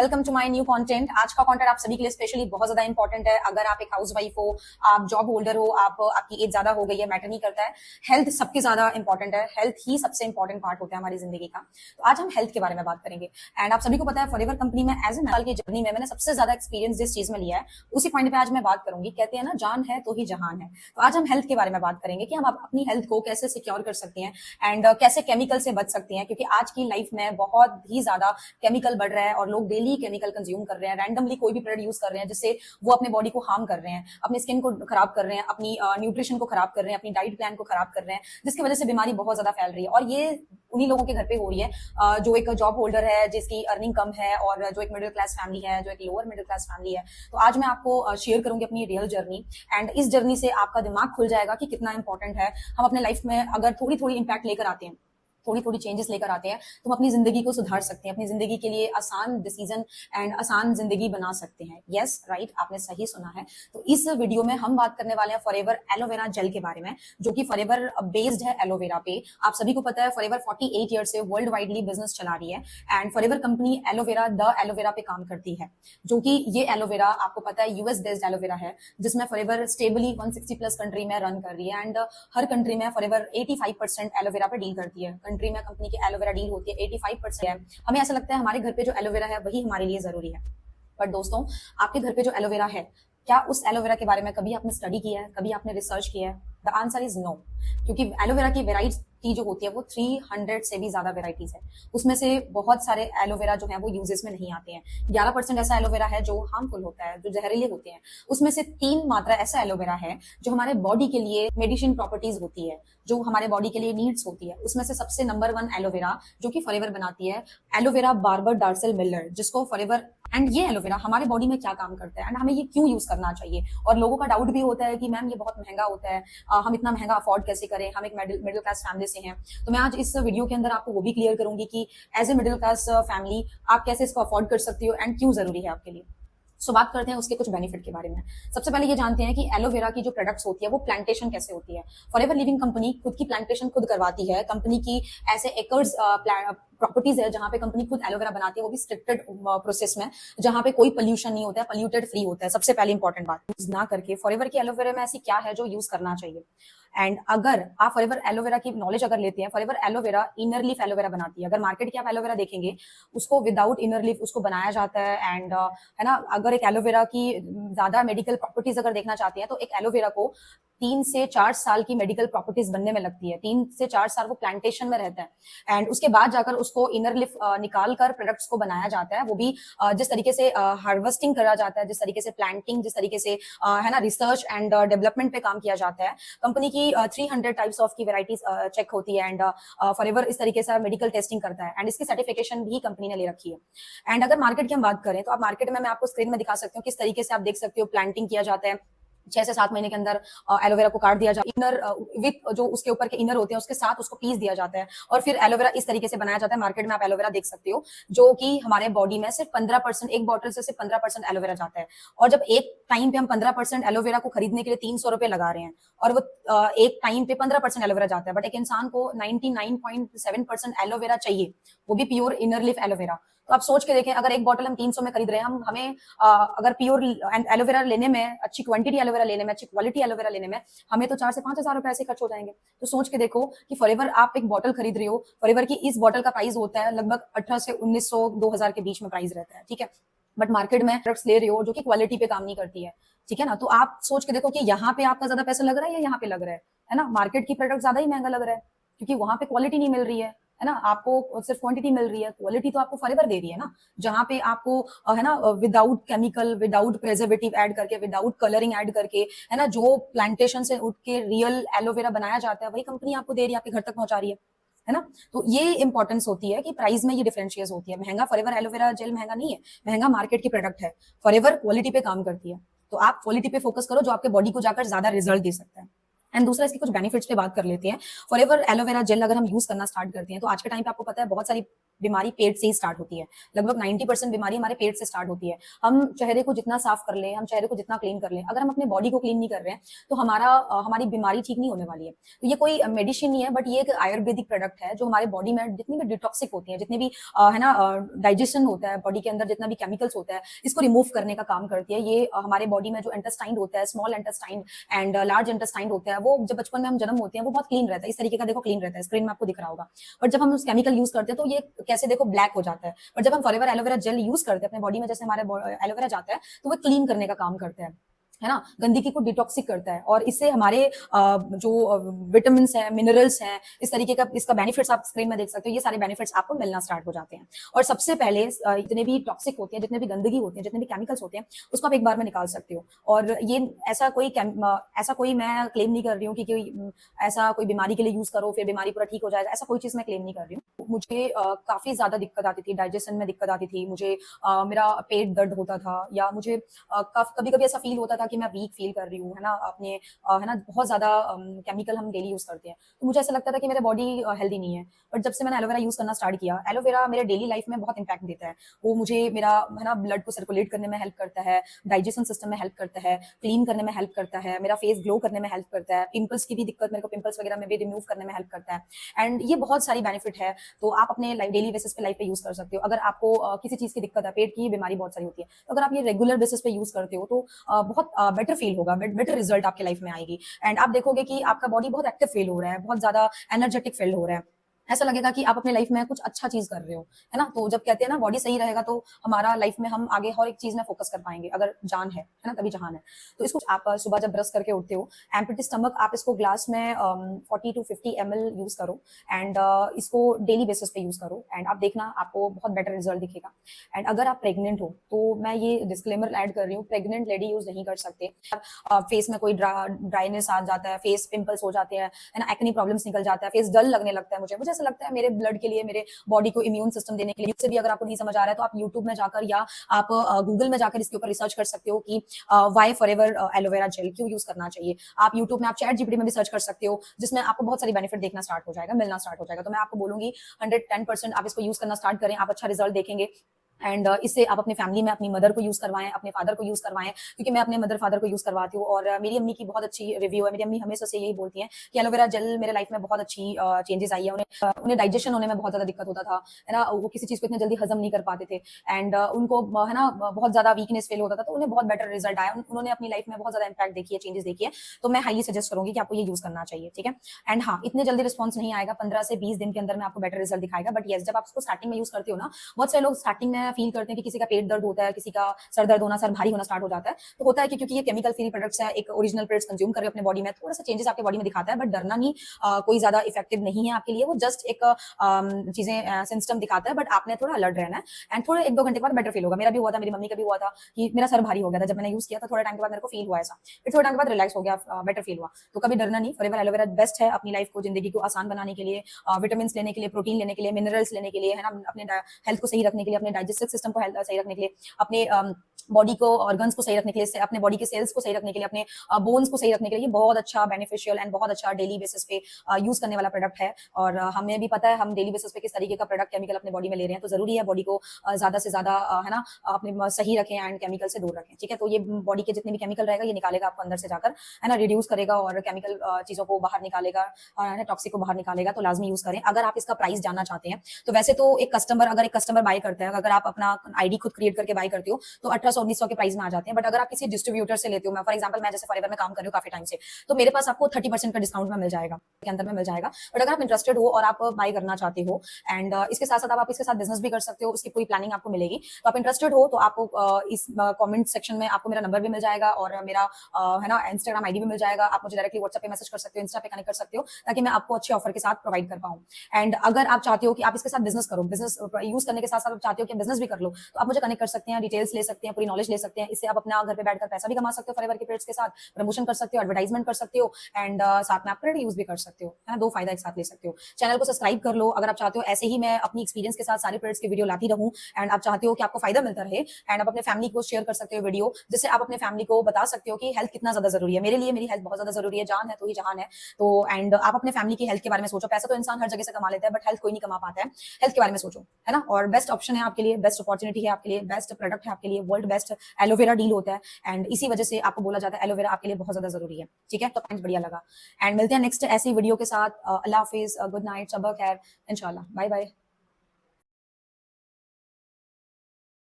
Welcome to my new content. आज का content आप सभी के लिए स्पेशली बहुत ज्यादा इंपॉर्टेंट है। अगर आप एक हाउसवाइफ हो, आप जॉब होल्डर हो, आपकी एज ज्यादा हो गई है, मैटर नहीं करता है। हेल्थ सबसे ज्यादा इंपॉर्टेंट है। हेल्थ ही सबसे इंपॉर्टेंट पार्ट होता है हमारी जिंदगी का। तो आज हम हेल्थ के बारे में बात करेंगे। एंड आप सभी को पता है फॉरएवर कंपनी में एज ए साल की जर्नी में मैंने सबसे ज्यादा एक्सपीरियंस जिस चीज में लिया है उसी पॉइंट पे आज मैं बात करूंगी। कहते हैं ना, जान है तो ही जहान है। तो आज हम हेल्थ के बारे में बात करेंगे कि हम अपनी हेल्थ को कैसे सिक्योर कर सकते हैं एंड कैसे केमिकल से बच सकते हैं, क्योंकि आज की लाइफ में बहुत ही ज्यादा केमिकल बढ़ रहा है और लोग डेली केमिकल कंज्यूम कर रहे हैं, रैंडमली कोई भी प्रोडक्ट यूज कर रहे हैं जिससे वो अपने बॉडी को हार्म कर रहे हैं, अपने स्किन को खराब कर रहे हैं, अपनी न्यूट्रिशन को खराब कर रहे हैं, अपनी डाइट प्लान को खराब कर रहे हैं, जिसकी वजह से बीमारी बहुत ज्यादा फैल रही है। और ये उन्हीं लोगों के घर पे हो रही है जो एक जॉब होल्डर है, जिसकी अर्निंग कम है, और जो एक मिडिल क्लास फैमिली है, जो एक लोअर मिडिल क्लास फैमिली है। तो आज मैं आपको शेयर करूंगी अपनी रियल जर्नी, एंड इस जर्नी से आपका दिमाग खुल जाएगा कि कितना इंपॉर्टेंट है हम अपने लाइफ में अगर थोड़ी थोड़ी इंपैक्ट लेकर आते हैं, थोड़ी थोड़ी चेंजेस लेकर आते हैं, तो हम अपनी जिंदगी को सुधार सकते हैं, अपनी जिंदगी के लिए आसान डिसीजन एंड आसान जिंदगी बना सकते हैं। यस राइट, आपने सही सुना है। तो इस वीडियो में हम बात करने वाले हैं फॉरएवर एलोवेरा जेल के बारे में, जो कि फॉरएवर बेस्ड है एलोवेरा पे। आप सभी को पता है फॉरएवर 48 ईयर से वर्ल्ड वाइडली बिजनेस चला रही है, and forever company aloe vera the aloe vera पे काम करती है, जो कि ये एलोवेरा आपको पता है यूएस बेस्ड एलोवेरा है, जिसमें फॉरएवर स्टेबली 160 प्लस कंट्री में रन कर रही है। एंड हर कंट्री में फॉरएवर 85% एलोवेरा पे डील करती है। कंट्री में कंपनी की एलोवेरा डील होती है 85% है। हमें ऐसा लगता है हमारे घर पे जो एलोवेरा है वही हमारे लिए जरूरी है, बट दोस्तों आपके घर पे जो एलोवेरा है, क्या उस एलोवेरा के बारे में कभी आपने स्टडी किया है, कभी आपने रिसर्च किया है? द आंसर इज नो, क्योंकि एलोवेरा की वेराइटी जो होती है वो 300 से भी ज्यादा वेराइटीज है। उसमें से बहुत सारे एलोवेरा जो है वो यूजेस में नहीं आते हैं। 11% ऐसा एलोवेरा है जो हार्मफुल होता है, जो जहरीले होते हैं। उसमें से 3 मात्रा ऐसा एलोवेरा है जो हमारे बॉडी के लिए मेडिसिन प्रॉपर्टीज होती है, जो हमारे बॉडी के लिए नीड्स होती है। उसमें से सबसे नंबर 1 एलोवेरा जो कि फॉरएवर बनाती है, एलोवेरा बार्बर डार्सेल मिलर, जिसको फॉरएवर। एंड ये एलोवेरा हमारे बॉडी में क्या काम करता है एंड हमें ये क्यों यूज करना चाहिए। और लोगों का डाउट भी होता है कि मैम ये बहुत महंगा होता है, हम इतना महंगा अफोर्ड कैसे करें, हम एक मिडिल क्लास फैमिली से हैं। तो मैं आज इस वीडियो के अंदर आपको वो भी क्लियर करूंगी कि as a middle class family आप कैसे इसको अफोर्ड कर सकती हो एंड क्यों जरूरी है आपके लिए। सो बात करते हैं उसके कुछ बेनिफिट के बारे में। सबसे पहले ये जानते हैं कि एलोवेरा की जो प्रोडक्ट्स होती है वो प्लांटेशन कैसे होती है। फॉरएवर लिविंग कंपनी खुद की प्लांटेशन खुद करवाती है। कंपनी की ऐसे एकर्स प्रॉपर्टीज है जहां पे कंपनी खुद एलोवेरा बनाती है, वो भी स्ट्रिक्टेड प्रोसेस में, जहां पे कोई पोल्यूशन नहीं होता है, पोल्यूटेड फ्री होता है। सबसे पहले इंपॉर्टेंट बात यूज ना करके फॉरएवर की एलोवेरा में ऐसी क्या है जो यूज करना चाहिए। एंड अगर आप फॉरएवर एलोवेरा की नॉलेज अगर लेते हैं, forever aloe vera inner leaf aloe vera बनाती है। अगर मार्केट की आप एलोवेरा देखेंगे उसको विदाउट इनर लीफ उसको बनाया जाता है। एंड है ना, अगर एक एलोवेरा की ज्यादा मेडिकल प्रॉपर्टीज अगर देखना चाहते हैं तो एक एलोवेरा को 3 से 4 साल की मेडिकल प्रॉपर्टीज बनने में लगती है। 3 से 4 साल वो प्लांटेशन में रहता है, एंड उसके बाद जाकर उसको इनर लिफ निकाल कर प्रोडक्ट्स को बनाया जाता है। वो भी जिस तरीके से हार्वेस्टिंग करा जाता है, जिस तरीके से प्लांटिंग, जिस तरीके से है ना रिसर्च एंड डेवलपमेंट पे काम किया जाता है। कंपनी की 300 टाइप्स ऑफ की वेराइटीज चेक होती है, एंड फॉरएवर इस तरीके से मेडिकल टेस्टिंग करता है, एंड इसकी सर्टिफिकेशन भी कंपनी ने ले रखी है। एंड अगर मार्केट की हम बात करें तो आप मार्केट में मैं आपको स्क्रीन में दिखा सकती हूँ किस तरीके से आप देख सकते हो प्लांटिंग किया जाता है। 6 से 7 महीने के अंदर एलोवेरा को काट दिया जाता है, इनर विथ जो उसके ऊपर के इनर होते हैं उसके साथ उसको पीस दिया जाता है, और फिर एलोवेरा इस तरीके से बनाया जाता है। मार्केट में आप एलोवेरा देख सकते हो जो कि हमारे बॉडी में सिर्फ 15%, एक बॉटल से सिर्फ 15% एलोवेरा जाता है। और जब एक टाइम पे हम 15% एलोवेरा को खरीदने के लिए 300 रुपए लगा रहे हैं, और वो एक टाइम पे 15% एलोवेरा जाता है, बट एक इंसान को 99.7% एलोवेरा चाहिए, वो भी प्योर इनर लीफ एलोवेरा। तो आप सोच के देखें, अगर एक बॉटल हम 300 में खरीद रहे हैं, हमें अगर प्योर एलोवेरा लेने में, अच्छी क्वांटिटी एलोवेरा लेने में, अच्छी क्वालिटी एलोवेरा लेने में हमें तो 4 से 5 हजार रुपए ऐसे खर्च हो जाएंगे। तो सोच के देखो कि फॉरएवर आप एक बॉटल खरीद रहे हो, फॉरएवर की इस बॉटल का प्राइस होता है लगभग 18 से 1900 2000 के बीच में प्राइस रहता है, ठीक है। बट मार्केट में प्रोडक्ट्स ले रहे हो जो कि क्वालिटी पे काम नहीं करती है, ठीक है ना। तो आप सोच के देखो कि यहाँ पे आपका ज्यादा पैसा लग रहा है या यहाँ पे लग रहा है ना। मार्केट की प्रोडक्ट ज्यादा ही महंगा लग रहा है क्योंकि वहां पे क्वालिटी नहीं मिल रही है ना। आपको सिर्फ क्वांटिटी मिल रही है, क्वालिटी तो आपको फॉरएवर दे रही है ना, जहां पे आपको है ना without chemical, without preservative add करके, विदाउट कलरिंग ऐड करके, है ना, जो प्लांटेशन से उठ के रियल एलोवेरा बनाया जाता है वही कंपनी आपको दे रही है, आपके घर तक पहुंचा रही है ना। तो ये इंपॉर्टेंस होती है कि प्राइस में ये डिफरेंशिएट होती है। महंगा फॉरएवर एलोवेरा जेल महंगा नहीं है, महंगा मार्केट की प्रोडक्ट है। फॉरएवर क्वालिटी पे काम करती है, तो आप क्वालिटी पे फोकस करो जो आपके बॉडी को जाकर ज्यादा रिजल्ट दे सकता है। एंड दूसरा इसके कुछ बेनिफिट्स पे बात कर लेते हैं। फॉरएवर एलोवेरा जेल अगर हम यूज करना स्टार्ट करते हैं तो आज के टाइम पे आपको पता है बहुत सारी बीमारी पेट से ही स्टार्ट होती है। लगभग 90% बीमारी हमारे पेट से स्टार्ट होती है। हम चेहरे को जितना साफ कर लें, हम चेहरे को जितना क्लीन कर लें, अगर हम अपने बॉडी को क्लीन नहीं कर रहे हैं तो हमारी बीमारी ठीक नहीं होने वाली है। तो ये कोई मेडिसिन नहीं है, बट ये एक आयुर्वेदिक प्रोडक्ट है जो हमारे बॉडी में जितनी भी डिटॉक्सिक होती है, जितने भी है ना डाइजेशन होता है बॉडी के अंदर, जितना भी केमिकल्स होता है, इसको रिमूव करने का काम करती है। ये हमारे बॉडी में जो इंटेस्टाइन होता है, small intestine and large intestine होता है, वो जब बचपन में हम जन्म होते हैं वो बहुत क्लीन रहता है, इस तरीके का देखो क्लीन रहता है, स्क्रीन में आपको दिख रहा होगा। बट जब हम उस केमिकल यूज करते हैं तो ये कैसे देखो ब्लैक हो जाता है। बट जब हम फॉरएवर एलोवेरा जेल यूज करते हैं अपने बॉडी में, जैसे हमारे एलोवेरा जाता है तो वो क्लीन करने का काम करते हैं, है ना, गंदगी को डिटॉक्सिक करता है। और इससे हमारे जो विटामिन है, मिनरल्स हैं, इस तरीके का इसका बेनिफिट्स आप स्क्रीन में देख सकते हो, ये सारे बेनिफिट्स आपको मिलना स्टार्ट हो जाते हैं। और सबसे पहले जितने भी टॉक्सिक होते हैं, जितने भी गंदगी होती है, जितने भी केमिकल्स होते हैं, उसको आप एक बार में निकाल सकते हो। और ये ऐसा कोई मैं क्लेम नहीं कर रही हूँ कि ऐसा कोई बीमारी के लिए यूज करो फिर बीमारी पूरा ठीक हो जाएगा, ऐसा कोई चीज मैं क्लेम नहीं कर रही हूँ। मुझे काफी ज्यादा दिक्कत आती थी, डाइजेशन में दिक्कत आती थी मुझे, मेरा पेट दर्द होता था, या मुझे कभी कभी ऐसा फील होता था कि मैं वीक फील कर रही हूँ, है ना, अपने है ना, बहुत ज्यादा केमिकल हम डेली यूज करते हैं, तो मुझे ऐसा लगता था कि मेरा बॉडी हेल्दी नहीं है। बट जब से मैंने एलोवेरा यूज करना स्टार्ट किया, एलोवेरा मेरे डेली लाइफ में बहुत इंपैक्ट देता है। वो मुझे मेरा है ना ब्लड को सर्कुलेट करने में हेल्प करता है, डाइजेशन सिस्टम में हेल्प करता है, क्लीन करने में हेल्प करता है, मेरा फेस ग्लो करने में हेल्प करता है, पिंपल्स की भी दिक्कत, मेरे को पिंपल्स वगैरह में भी रिमूव करने में हेल्प करता है। एंड ये बहुत सारी बेनिफिट है, तो आप अपने डेली बेसिस पे लाइफ पे यूज कर सकते हो। अगर आपको किसी चीज की दिक्कत है, पेट की बीमारी बहुत सारी होती है, तो अगर आप ये रेगुलर बेसिस पे यूज करते हो तो बहुत बेटर फील होगा, बेटर रिजल्ट आपके लाइफ में आएगी। एंड आप देखोगे कि आपका बॉडी बहुत एक्टिव फील हो रहा है, बहुत ज्यादा एनर्जेटिक फील हो रहा है, ऐसा लगेगा कि आप अपने लाइफ में कुछ अच्छा चीज कर रहे हो, है ना। तो जब कहते हैं ना बॉडी सही रहेगा तो हमारा लाइफ में हम आगे हर एक चीज में फोकस कर पाएंगे। अगर जान है ना, तभी जहान है। तो इसको आप सुबह जब ब्रश करके उठते हो, एम्प्टी स्टमक आप इसको ग्लास में 40 to 50 ml यूज करो, एंड इसको डेली बेसिस पे यूज करो, एंड आप देखना आपको बहुत बेटर रिजल्ट दिखेगा। एंड अगर आप प्रेग्नेंट हो तो मैं ये डिस्क्लेमर ऐड कर रही हूँ, प्रेग्नेंट लेडी यूज नहीं कर सकते। फेस में कोई ड्राइनेस आ जाता है, फेस पिंपल्स हो जाते हैं, है ना, एक्ने प्रॉब्लम्स निकल जाता है, फेस डल लगने लगता है, मुझे ऐसा लगता है मेरे ब्लड के लिए, मेरे बॉडी को इम्यून सिस्टम देने के लिए। इससे भी अगर आपको नहीं समझ आ रहा है तो आप यूट्यूब में जाकर या आप गूगल में जाकर इसके ऊपर रिसर्च कर सकते हो कि वाई फॉरएवर एलोवेरा जेल क्यों यूज करना चाहिए। आप यूट्यूब में, आप चैट जीपीटी में भी सर्च कर सकते हो, जिसमें आपको बहुत सारी बेनिफिट देखना स्टार्ट हो जाएगा, मिलना स्टार्ट हो जाएगा। तो मैं आपको बोलूंगी 110% आप इसको यूज करना स्टार्ट करें, आप अच्छा रिजल्ट देखेंगे। एंड इससे आप अपने फैमिली में अपनी मदर को यूज करवाएं, अपने फादर को यूज करवाएं, क्योंकि मैं अपने मदर फादर को यूज करवाती हूँ। और मेरी अम्मी की बहुत अच्छी रिव्यू है, मेरी अम्मी हमेशा से यही बोलती हैं कि एलोवेरा जेल मेरे लाइफ में बहुत अच्छी चेंजेस आई है। उन्हें डाइजेशन होने में बहुत ज्यादा दिक्कत होता था, है ना, वो किसी चीज को इतना जल्दी हजम नहीं कर पाते थे, एंड उनको है ना बहुत ज्यादा वीकनेस फील होता था, तो उन्हें बहुत बेटर रिजल्ट आया। उन्होंने अपनी लाइफ में बहुत ज्यादा इंपैक्ट देखी है, चेंजेस देखी है। तो मैं हाईली सजेस्ट करूंगी कि आपको ये यूज करना चाहिए, ठीक है। एंड हाँ, इतने जल्दी रिस्पॉन्स नहीं आएगा, 15 से 20 दिन के अंदर में आपको बेटर रिजल्ट दिखाएगा। बट येस, जब आप इसको स्टार्टिंग में यूज करते हो ना, बहुत सारे लोग स्टार्टिंग में फील करते हैं कि किसी का पेट दर्द होता है, किसी का सर दर्द होना, सर भारी होना स्टार्ट हो जाता है। तो होता है कि क्योंकि ये केमिकल फ्री प्रोडक्ट्स है, एक ओरिजिनल प्रोडक्ट्स कंज्यूम करके अपने बॉडी में थोड़ा सा चेंजेस आपके बॉडी में दिखाता है, बट डरना नहीं, कोई ज्यादा इफेक्टिव नहीं है आपके लिए, वो जस्ट एक चीजें सिस्टम दिखाता है। बट आपने थोड़ा अलर्ट रहना है, एंड थोड़े 1-2 घंटे के बाद बेटर फील होगा। मेरा भी हुआ था, मेरी मम्मी का भी हुआ था कि मेरा सर भारी हो गया था जब मैंने यूज किया था, थोड़ा टाइम के बाद मेरे को फील हुआ ऐसा, फिर थोड़ा टाइम के बाद रिलैक्स हो गया, बेटर फील हुआ। तो कभी डरना नहीं, फॉरएवर एलोवेरा बेस्ट है अपनी लाइफ को, जिंदगी को आसान बनाने के लिए, विटामिन लेने के लिए, प्रोटीन लेने के लिए, मिनरल्स लेने के लिए, है ना, अपने हेल्थ को सही रखने के लिए, अपने डाइजेस्टिव सिस्टम को सही रखने के लिए, अपने बॉडी को, ऑर्गन्स को सही रखने के लिए, अपने बॉडी के सेल्स को सही रखने के लिए, अपने बोन्स को सही रखने के लिए, ये बहुत अच्छा बेनिफिशियल एंड बहुत अच्छा डेली बेसिस पे यूज करने वाला प्रोडक्ट है। और हमें भी पता है हम डेली बेसिस पे किस तरीके का प्रोडक्ट केमिकल अपने बॉडी में ले रहे हैं, तो जरूरी है बॉडी को ज्यादा से ज्यादा है ना अपने सही रखें एंड केमिकल से दूर रखें, ठीक है। तो ये बॉडी के जितने भी केमिकल रहेगा ये निकालेगा आपको अंदर से जाकर, है ना, रिड्यूस करेगा और केमिकल चीजों को बाहर निकालेगा, टॉक्सिक को बाहर निकालेगा। तो लाजमी यूज करें। अगर आप इसका प्राइस जानना चाहते हैं तो वैसे तो एक कस्टमर बाय करता है, अगर आप अपना आईडी खुद क्रिएट करके बाय करते हो तो 1800-1900 के प्राइस में आ जाते हैं। बट अगर आप किसी डिस्ट्रीब्यूटर से लेते हो, मैं फॉर एग्जांपल मैं जैसे फॉरएवर में काम कर रही हूँ काफी टाइम से, तो मेरे पास आपको 30% का डिस्काउंट में मिल जाएगा, के अंदर में मिल जाएगा। बट अगर आप इंटरेस्टेड हो और आप बाय करना चाहते हो एंड इसके साथ साथ आप इसके साथ बिजनेस भी कर सकते हो, उसकी पूरी प्लानिंग आपको मिलेगी। तो आप इंटरेस्टेड हो तो आपको इस कमेंट सेक्शन में आपको मेरा नंबर भी मिल जाएगा और मेरा है ना इंस्टाग्राम आईडी भी मिल जाएगा। आप मुझे डायरेक्टली व्हाट्सएप पे मैसेज कर सकते हो, इंस्टा पे कनेक्ट कर सकते हो, ताकि मैं आपको अच्छे ऑफर के साथ प्रोवाइड कर पाऊँ। एंड अगर आप चाहते हो कि आप इसके साथ बिजनेस करो, बिजनेस यूज करने के साथ साथ आप चाहते हो कि बिजनेस भी कर लो, तो आप मुझे कनेक्ट कर सकते हैं, डिटेल्स ले सकते हैं, पूरी नॉलेज ले सकते हैं। इससे आप अपना घर पे बैठकर पैसा भी कमा सकते हो फॉरएवर के पीरियड्स के साथ, प्रमोशन कर सकते हो, एडवर्टाइजमेंट कर सकते हो एंड साथ में आप क्रेडिट यूज भी कर सकते हो, है ना। 2 फायदा एक साथ ले सकते हो। चैनल को सब्सक्राइब कर लो अगर आप चाहते हो ऐसे ही मैं अपनी एक्सपीरियंस के साथ सारे पीरियड्स की वीडियो लाती रहूं एंड आप चाहते हो कि आपको फायदा मिलता रहे एंड आप अपने फैमिली को शेयर कर सकते हो वीडियो, जिससे आप अपने फैमिली को बता सकते हो कि हेल्थ कितना ज्यादा जरूरी है। मेरे लिए मेरी हेल्थ बहुत ज्यादा जरूरी है, जान है तो ही जहान है। तो एंड आप अपने फैमिली की हेल्थ के बारे में सोचो। पैसा तो इंसान हर जगह से कमा लेता है बट हेल्थ कोई नहीं कमा पाता है। हेल्थ के बारे में सोचो, है ना। और बेस्ट ऑप्शन है आपके लिए, बेस्ट अपॉर्चुनिटी है आपके लिए, बेस्ट प्रोडक्ट है आपके लिए, वर्ल्ड बेस्ट एलोवेरा डील होता है एंड इसी वजह से आपको बोला जाता है एलोवेरा आपके लिए बहुत ज्यादा जरूरी है। ठीक है, तो पॉइंट बढ़िया लगा एंड मिलते हैं नेक्स्ट ऐसी वीडियो के साथ। अल्लाह हाफिज, गुड नाइट, शब खैर, इंशाल्लाह, बाय बाय।